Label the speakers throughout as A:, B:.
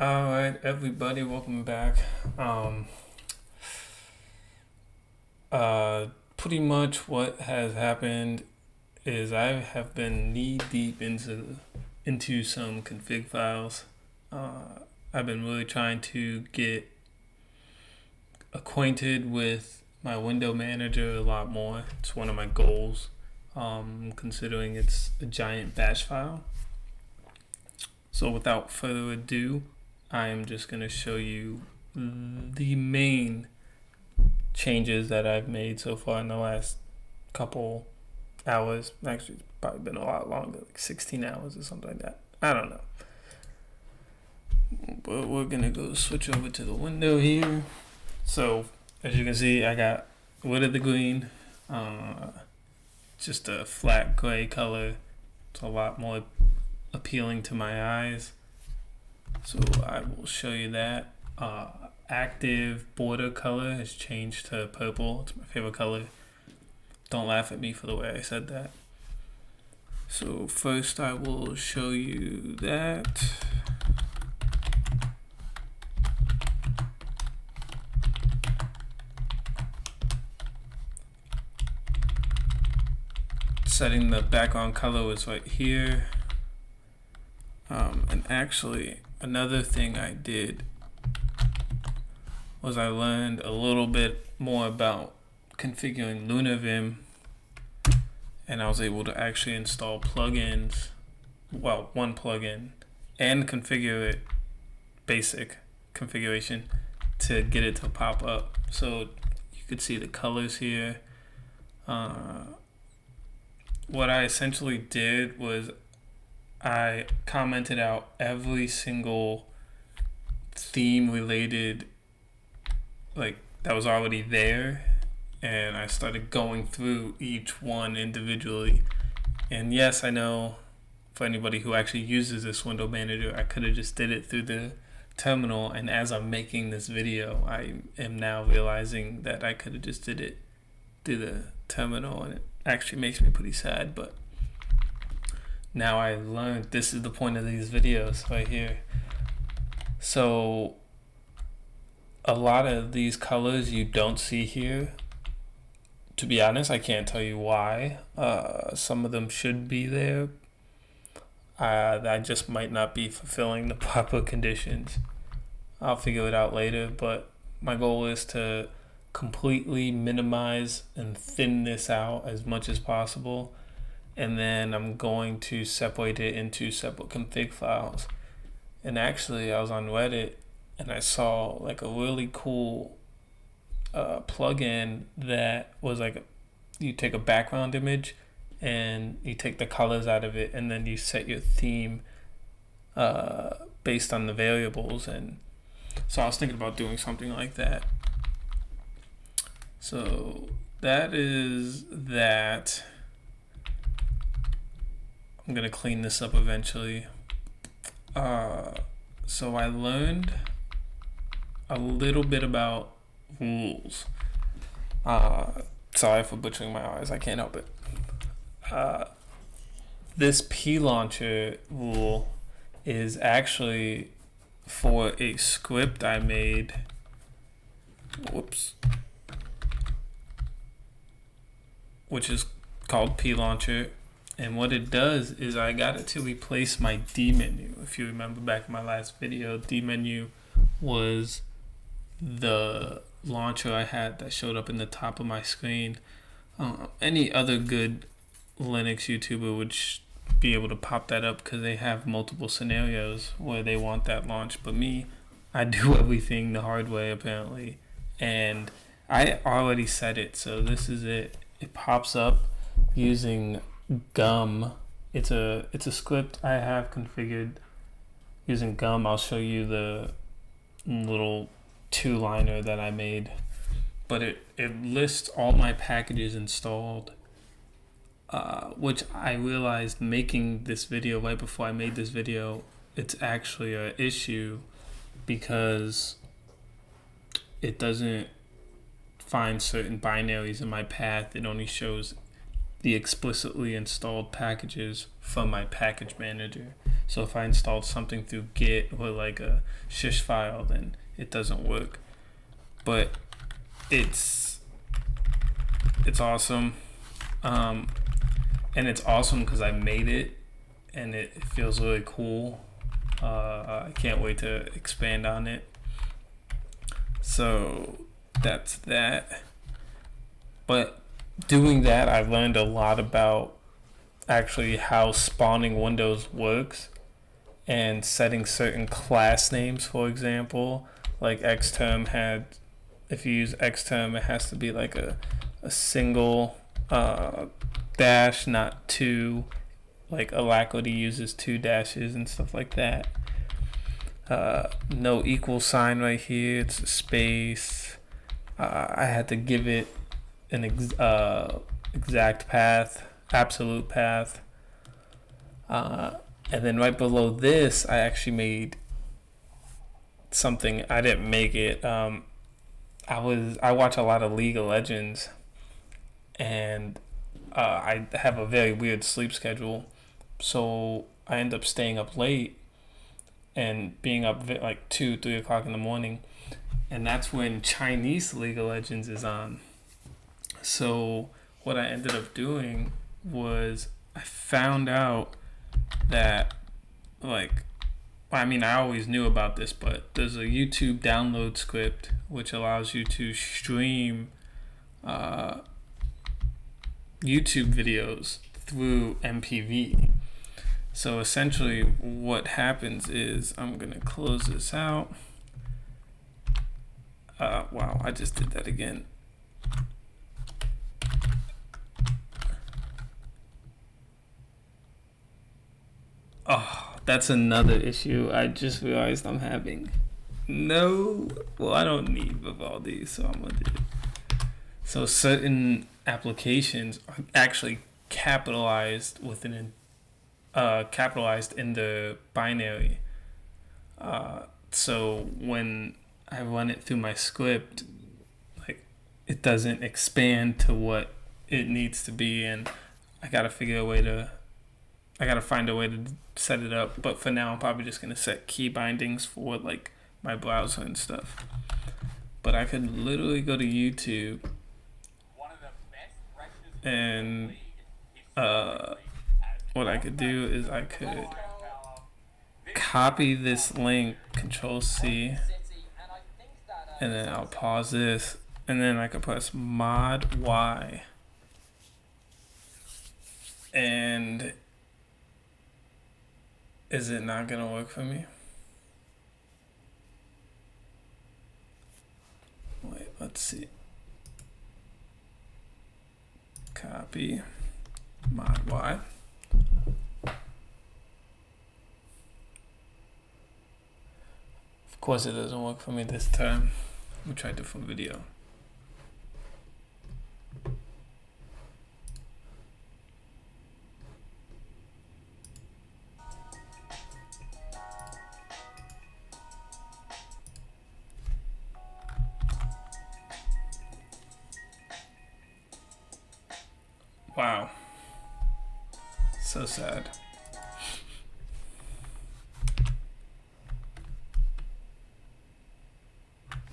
A: All right, everybody, welcome back. Um, Pretty much what has happened is I have been knee deep into some config files. I've been really trying to get acquainted with my window manager a lot more. It's one of my goals, considering it's a giant bash file. So without further ado, I am just going to show you the main changes that I've made so far in the last couple hours. Actually, it's probably been a lot longer, like 16 hours or something like that. I don't know. But we're going to go switch over to the window here. So, as you can see, I got rid of the green. Just a flat gray color. It's a lot more appealing to my eyes. So I will show you that. Active border color has changed to purple. It's my favorite color. Don't laugh at me for the way I said that. So first I will show you that. Setting the background color was right here. And actually, another thing I did was I learned a little bit more about configuring LunarVim, and I was able to actually install plugins, well, one plugin, and configure it, basic configuration, to get it to pop up. So you could see the colors here. What I essentially did was I commented out every single theme related, like, that was already there, and I started going through each one individually. And yes, I know for anybody who actually uses this window manager, I could have just did it through the terminal, and as I'm making this video, I am now realizing that I could have just did it through the terminal, and it actually makes me pretty sad. But now I learned this is the point of these videos right here. So a lot of these colors you don't see here. To be honest, I can't tell you why. Some of them should be there. I just might not be fulfilling the proper conditions. I'll figure it out later, but my goal is to completely minimize and thin this out as much as possible, and then I'm going to separate it into separate config files. And actually, I was on Reddit and I saw like a really cool plugin that was like, you take a background image and you take the colors out of it, and then you set your theme based on the variables. And so I was thinking about doing something like that. So that is that. I'm gonna clean this up eventually. So I learned a little bit about rules. Sorry for butchering my R's, I can't help it. This P launcher rule is actually for a script I made. Whoops. Which is called P launcher. And what it does is I got it to replace my D menu. If you remember back in my last video, D menu was the launcher I had that showed up in the top of my screen. Any other good Linux YouTuber would be able to pop that up because they have multiple scenarios where they want that launched. But me, I do everything the hard way apparently. And I already set it, so this is it. It pops up using Gum. It's a script I have configured using Gum. I'll show you the little two-liner that I made, but it lists all my packages installed, which I realized making this video right before I made this video, it's actually an issue because it doesn't find certain binaries in my path. It only shows the explicitly installed packages from my package manager. So if I installed something through Git or like a shish file, then it doesn't work. But it's awesome, and it's awesome because I made it, and it feels really cool. I can't wait to expand on it. So that's that. But doing that, I learned a lot about actually how spawning windows works and setting certain class names, for example. Like Xterm had, if you use Xterm, it has to be like a single dash, not two. Like Alacrity uses two dashes and stuff like that. No equal sign right here, it's a space. I had to give it an exact path, absolute path. And then right below this, I actually made something. I didn't make it. I watch a lot of League of Legends, and I have a very weird sleep schedule, so I end up staying up late and being up like 2-3 o'clock in the morning, and that's when Chinese League of Legends is on. So what I ended up doing was I found out that, like, I mean, I always knew about this, but there's a YouTube download script which allows you to stream YouTube videos through MPV. So essentially what happens is, I'm going to close this out. Wow, I just did that again. Oh, that's another issue I just realized I'm having. No, well, I don't need Vivaldi, so I'm going to do it. So certain applications are actually capitalized capitalized in the binary. So when I run it through my script, like, it doesn't expand to what it needs to be, and I gotta find a way to set it up. But for now, I'm probably just gonna set key bindings for like my browser and stuff. But I could literally go to YouTube and what I could do is I could copy this link, Control C, and then I'll pause this, and then I could press Mod Y, and is it not gonna work for me? Wait, let's see. Copy, Mod Y. Of course it doesn't work for me this time. We'll try a different video. Wow. So sad.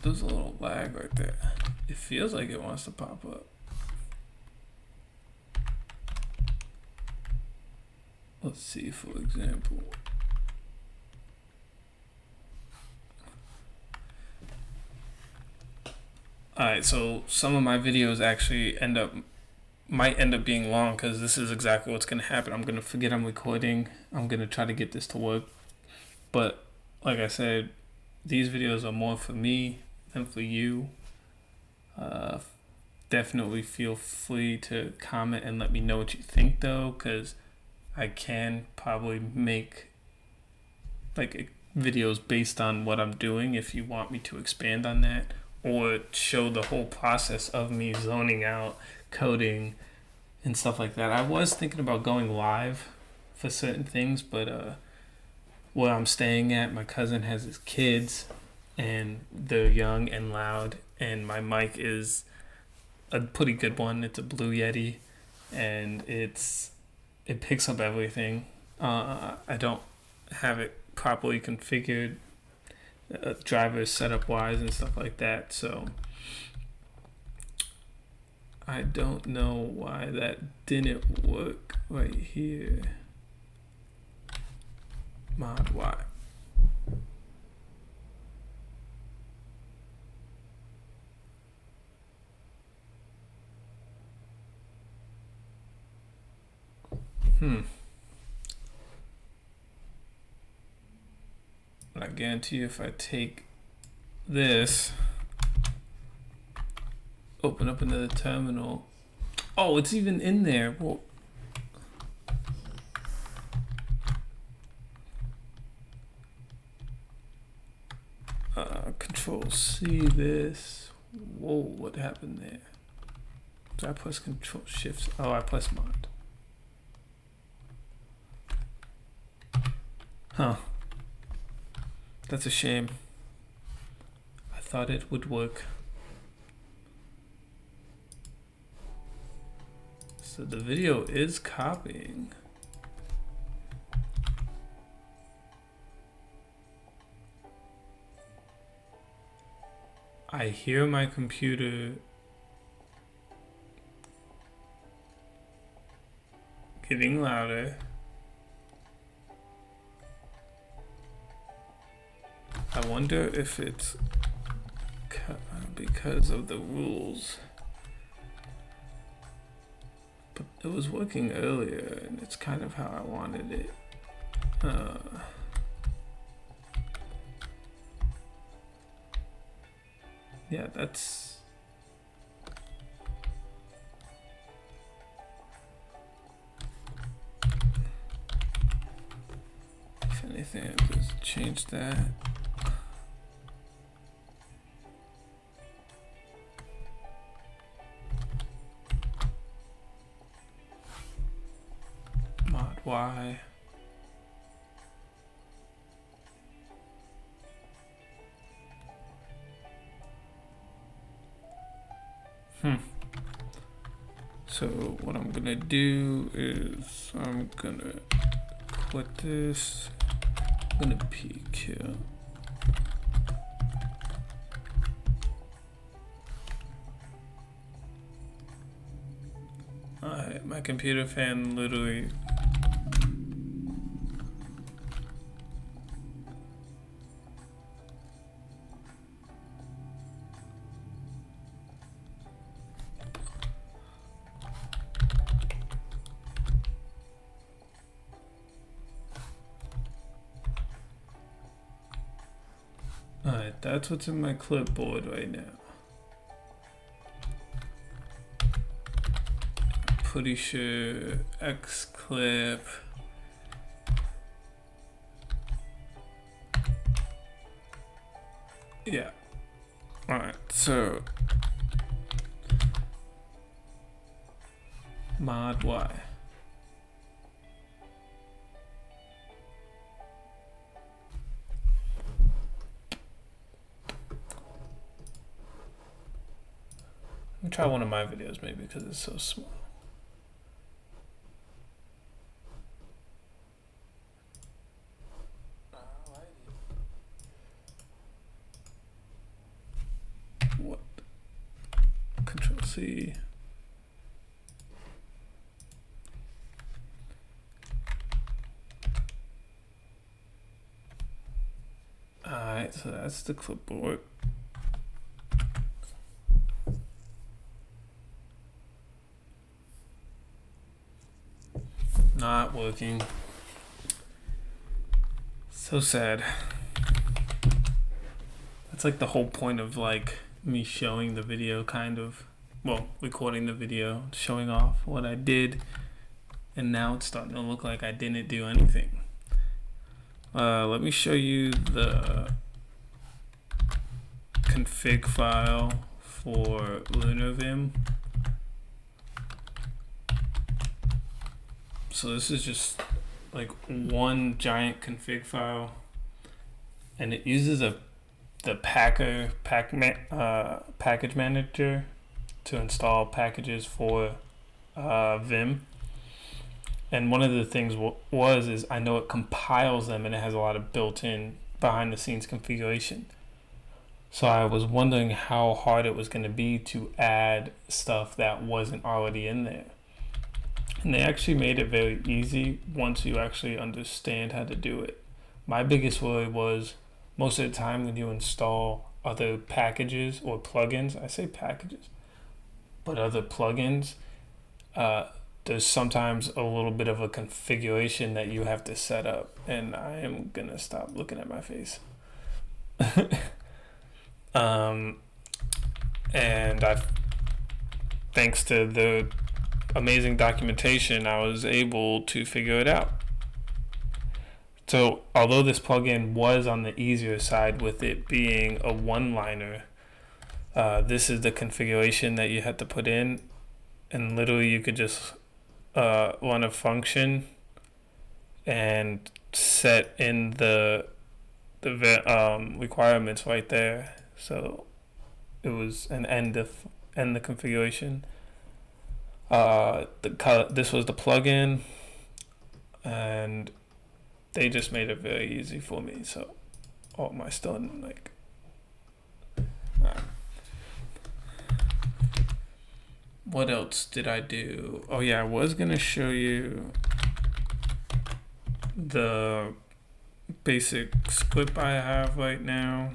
A: There's a little lag right there. It feels like it wants to pop up. Let's see, for example. Alright, so some of my videos actually might end up being long, because this is exactly what's going to happen. I'm going to forget I'm recording. I'm going to try to get this to work. But like I said, these videos are more for me than for you. Definitely feel free to comment and let me know what you think, though, because I can probably make like videos based on what I'm doing if you want me to expand on that, or show the whole process of me zoning out, coding, and stuff like that. I was thinking about going live for certain things, but where I'm staying at, my cousin has his kids, and they're young and loud, and my mic is a pretty good one. It's a Blue Yeti, and it picks up everything. I don't have it properly configured, drivers setup wise and stuff like that. So I don't know why that didn't work right here. Mod Y. I guarantee you if I take this, open up another terminal. Oh, it's even in there. Whoa. Control C this. Whoa, what happened there? Did I press Control Shift? Oh, I pressed Mod. Huh. That's a shame. I thought it would work. So the video is copying. I hear my computer getting louder. I wonder if it's because of the rules. But it was working earlier, and it's kind of how I wanted it. Yeah, that's... If anything, I'll just change that. Mod Y. So what I'm gonna do is I'm gonna quit this. I'm gonna peek here. Alright, my computer fan literally Alright, that's what's in my clipboard right now. Pretty sure X clip. Yeah. Alright, so mod Y. Let me try one of my videos maybe because it's so small. What? Control C. Alright, so that's the clipboard. Not working. So sad. That's like the whole point of like me showing the video, kind of. Well, recording the video, showing off what I did, and now it's starting to look like I didn't do anything. Let me show you the config file for LunarVim. So this is just like one giant config file, and it uses the package manager to install packages for Vim. And one of the things is I know it compiles them and it has a lot of built-in behind the scenes configuration. So I was wondering how hard it was going to be to add stuff that wasn't already in there. And they actually made it very easy once you actually understand how to do it. My biggest worry was most of the time when you install other packages or plugins, I say packages, but other plugins, there's sometimes a little bit of a configuration that you have to set up. And I am going to stop looking at my face. And thanks to the amazing documentation, I was able to figure it out. So although this plugin was on the easier side with it being a one-liner, this is the configuration that you had to put in, and literally you could just run a function and set in the requirements right there. So it was an end the configuration. This was the plugin, and they just made it very easy for me. So, oh, my son, like, what else did I do? Oh yeah, I was gonna show you the basic script I have right now.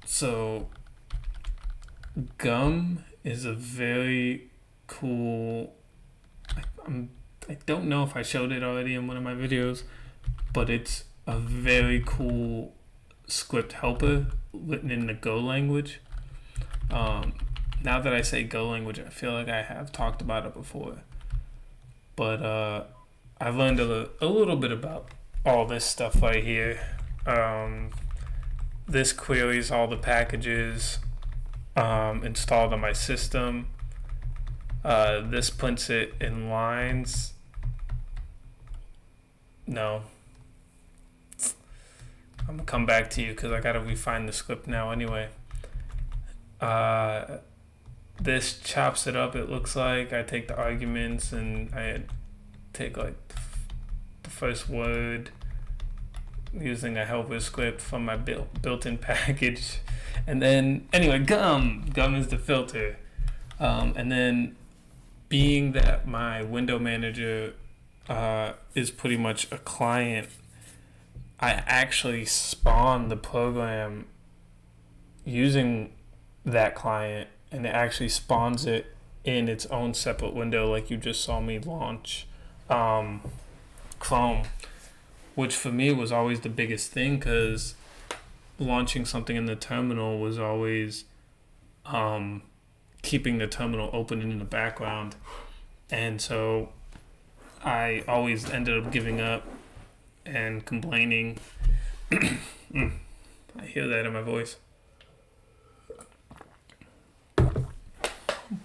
A: So Gum is a very cool, I don't know if I showed it already in one of my videos, but it's a very cool script helper written in the Go language. Now that I say Go language, I feel like I have talked about it before, but I've learned a little bit about all this stuff right here. This queries all the packages installed on my system. This puts it in lines. No. I'm going to come back to you because I got to refine the script now anyway. This chops it up, it looks like. I take the arguments and I take like the first word using a helper script from my built-in package, and then anyway, gum is the filter, and then being that my window manager is pretty much a client, I actually spawn the program using that client, and it actually spawns it in its own separate window, like you just saw me launch Chrome, which for me was always the biggest thing, because launching something in the terminal was always keeping the terminal open in the background. And so I always ended up giving up and complaining. I hear that in my voice.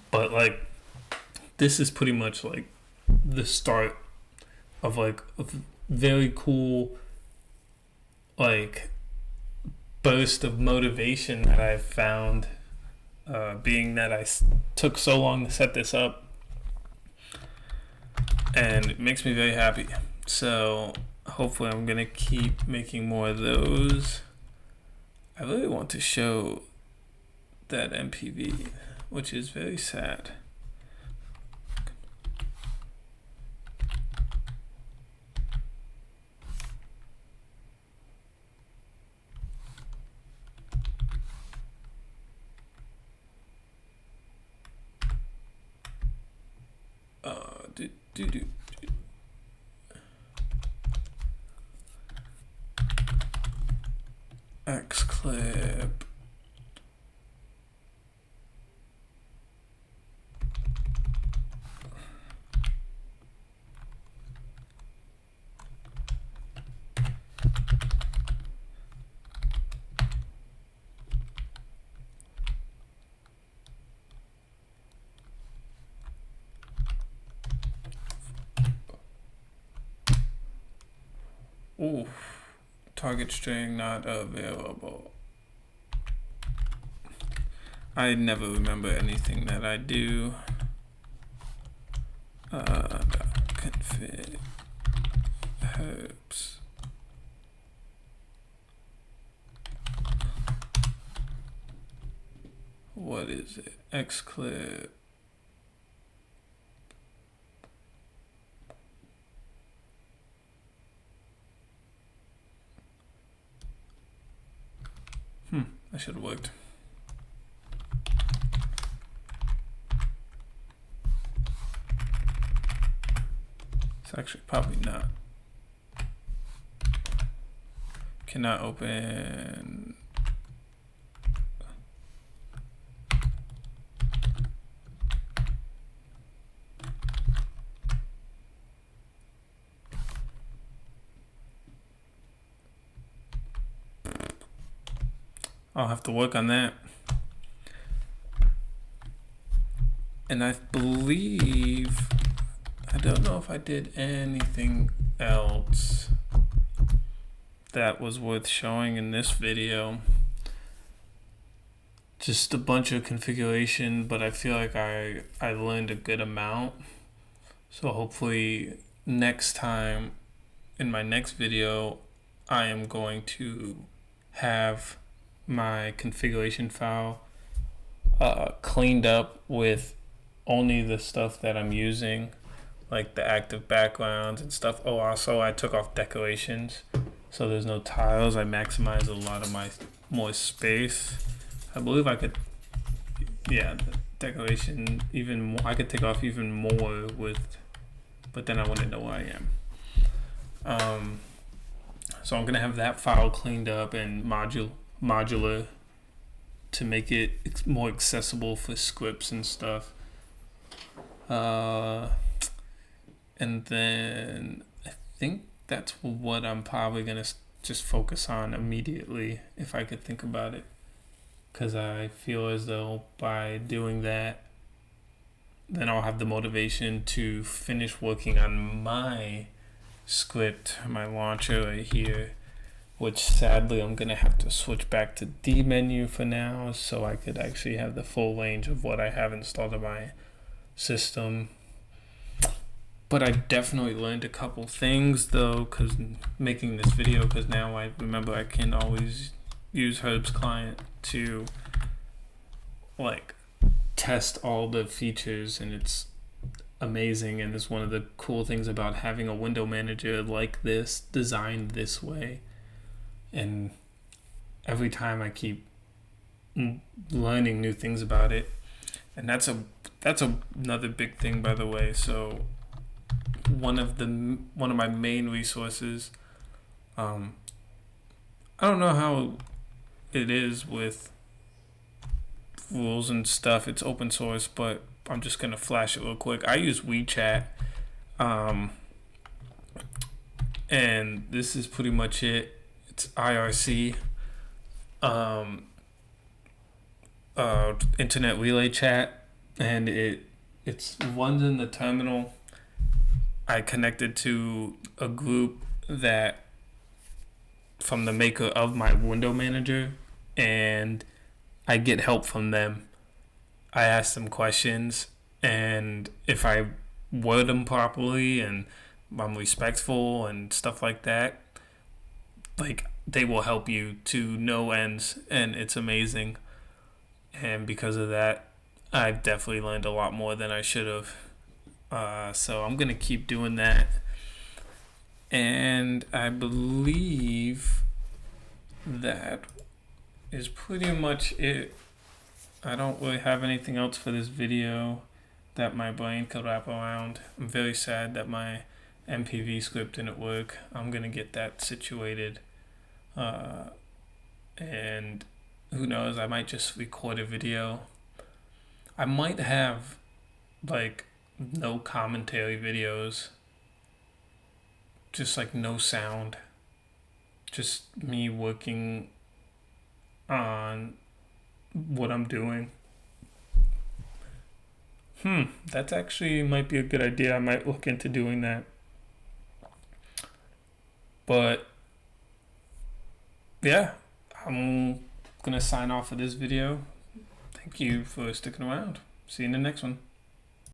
A: But like, this is pretty much like the start of like a very cool like burst of motivation that I've found, being that I took so long to set this up, and it makes me very happy. So hopefully I'm gonna keep making more of those. I really want to show that MPV, which is very sad. X clip. Ooh, target string not available. I never remember anything that I do. Config herbs. What is it? Xclip. That should have worked. It's actually probably not. Cannot open. I'll have to work on that. And I believe, I don't know if I did anything else that was worth showing in this video. Just a bunch of configuration, but I feel like I learned a good amount. So hopefully next time, in my next video, I am going to have my configuration file cleaned up with only the stuff that I'm using, like the active backgrounds and stuff. Oh, also I took off decorations, so there's no tiles. I maximize a lot of my more space. I believe I could, yeah, the decoration even more. I could take off even more with, but then I wouldn't know where I am. So I'm gonna have that file cleaned up and modular to make it more accessible for scripts and stuff. And then I think that's what I'm probably gonna just focus on immediately, if I could think about it, because I feel as though by doing that, then I'll have the motivation to finish working on my script, my launcher right here, which sadly I'm gonna have to switch back to D menu for now, so I could actually have the full range of what I have installed in my system. But I definitely learned a couple things though, because making this video, because now I remember I can always use Herb's client to like test all the features, and it's amazing. And it's one of the cool things about having a window manager like this, designed this way. And every time I keep learning new things about it, and that's another big thing, by the way. So one of my main resources, I don't know how it is with rules and stuff. It's open source, but I'm just gonna flash it real quick. I use WeChat, and this is pretty much it. It's IRC, internet relay chat, and it's runs in the terminal. I connected to a group that from the maker of my window manager, and I get help from them. I ask them questions, and if I word them properly and I'm respectful and stuff like that, like they will help you to no ends, and it's amazing. And because of that, I've definitely learned a lot more than I should have. So I'm gonna keep doing that, and I believe that is pretty much it. I don't really have anything else for this video that my brain could wrap around. I'm very sad that my MPV script didn't work. I'm gonna get that situated, and who knows, I might just record a video. I might have like no commentary videos, just like no sound, just me working on what I'm doing. That's actually might be a good idea. I might look into doing that. But yeah, I'm gonna sign off for this video. Thank you for sticking around. See you in the next one.